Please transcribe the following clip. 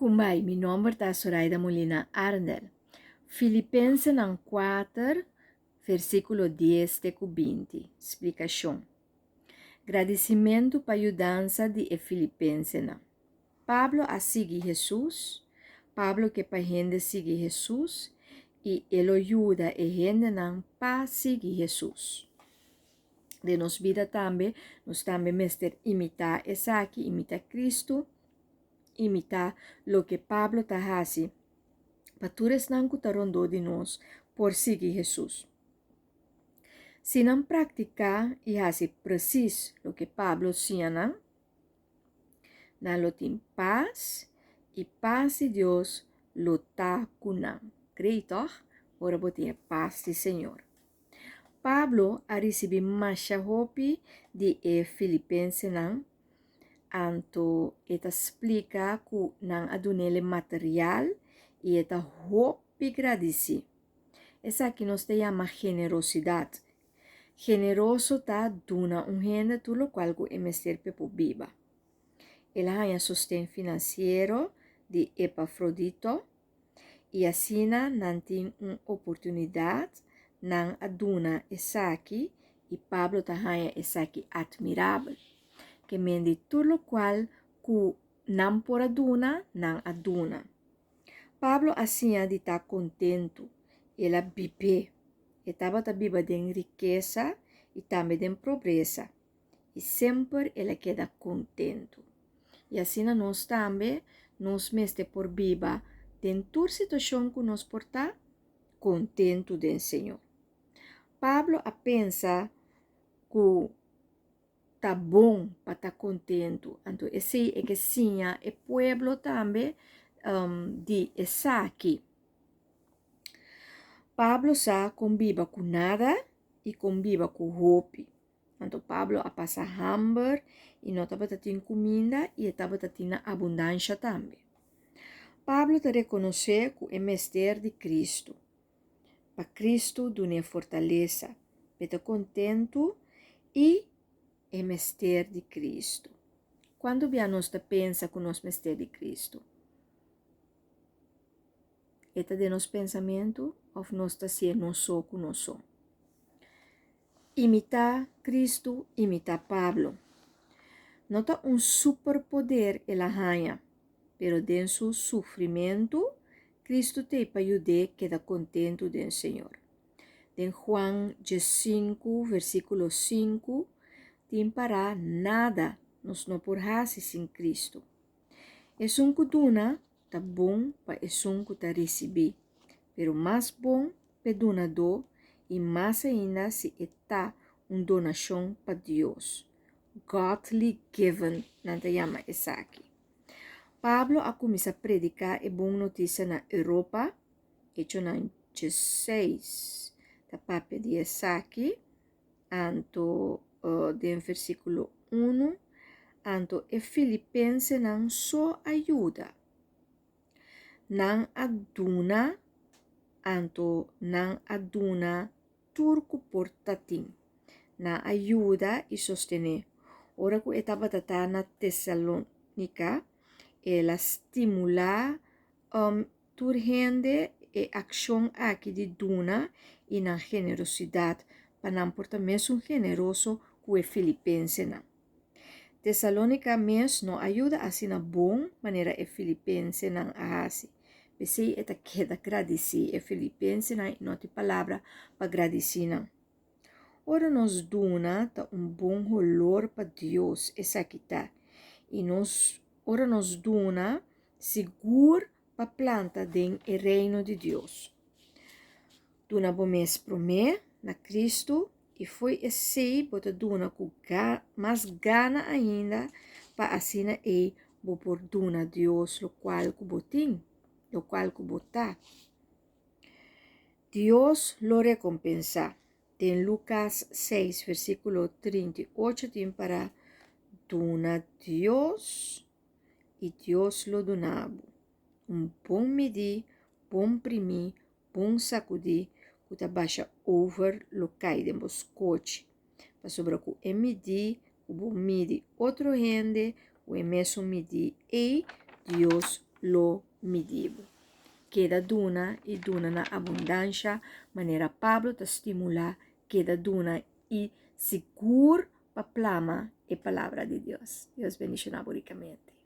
Kumbay, meu nome é Zoraida Molina Arndel. Filipenses 4, versículo 10 até 20. Explicação. Agradecimento para a ajudança de Filipenses. Pablo a seguir Jesus. Pablo que para gente seguir Jesus. E ele ajuda a gente para seguir Jesus. De nos vida também, nós também mestre imitar essa aqui, imitar Cristo, imitar lo que Pablo está fazendo. Patures não cutarondo de nós por seguir Jesus. Se não praticar e fazer preciso o que Pablo ensina, não tem paz e paz de Deus lo está cunam. Creio, ora botar paz do Senhor. Pablo a receber mais hope de Filipenses não, anto eta explica que não adunele material e eta hope agradeci. Essa aqui nós te chama generosidade. Generoso tá duna gente tudo qual que é mestre pepo biba. Ela ha sostén financeiro de Epafrodito e assim não tem uma oportunidade não aduna essa aqui e Pablo tá essa aqui admirável. Que mende tudo qual que não por aduna, não aduna. Pablo assim de estar contento. Ela vive. Estava viva de riqueza e também de pobreza. E sempre ela queda contento. E assim nós também, nós mestre por viva, em toda situação que nós portar, contento do Senhor. Pablo a pensa que tá bom para estar contento. Então, esse é que sim, é pueblo também de essa aqui. Pablo sa conviva com nada e conviva com hope. Então, Pablo a passar hamburger e não estava tendo comida e estava tendo abundância também. Pablo te reconhece que é mestre de Cristo. Para Cristo, dá fortaleza. Está contento e é mestre de Cristo. Quando nós pensa que nós mestre de Cristo? Eta de nos pensamento ou nós está ser nós só que nós somos. Imitar Cristo, imitar Pablo. Nota superpoder ela ganha, pero dentro seu sofrimento, Cristo te para ajudar queda contento do Senhor. En Juan 5, versículo 5, tem para nada nos não por fazer sem Cristo. É que duna tá bom para é que tá receber, pero mais bom para donador e mais ainda se está uma donação para Deus. Godly given, não te chama essa aqui. Pablo a começar a predicar é boa notícia na Europa, hecho na 16, da papel de essa aqui, anto de versículo 1, anto e Filipenses não só ajuda. Não aduna, anto não aduna turco portatim. Não ajuda e sostener. Ora que estava na Tessalônica, ela estimula turgente e ação aqui de duna e na generosidade para não portar mesmo generoso que é Filipenses não. Tessalônica mesmo não ajuda assim na boa maneira é Filipenses não a assim. Você está queda agradecer é Filipenses não tem palavra para agradecer não. Ora nos duna tá bom valor para Deus essa aqui tá. E ora nos duna seguro para planta dentro o reino de Deus. Duna bom mês pro mim na Cristo e foi esse bota duna com mais gana ainda para assim e bo por duna Deus lo qual que botin, lo qual que botar. Deus lo recompensa. En Lucas 6, versículo 38, tem para dona Deus e Deus lo donava. Bom medir, bom primir, bom sacudir, que tá baixa over lo cai de boscote. Para sobrar que é medir, o bom medir outro rende, o é mesmo medir e Deus lo medivo. Queda duna e duna na abundância, maneira Pablo te estimula, queda duna e seguro para plama e palavra de Deus. Deus bendiga ricamente.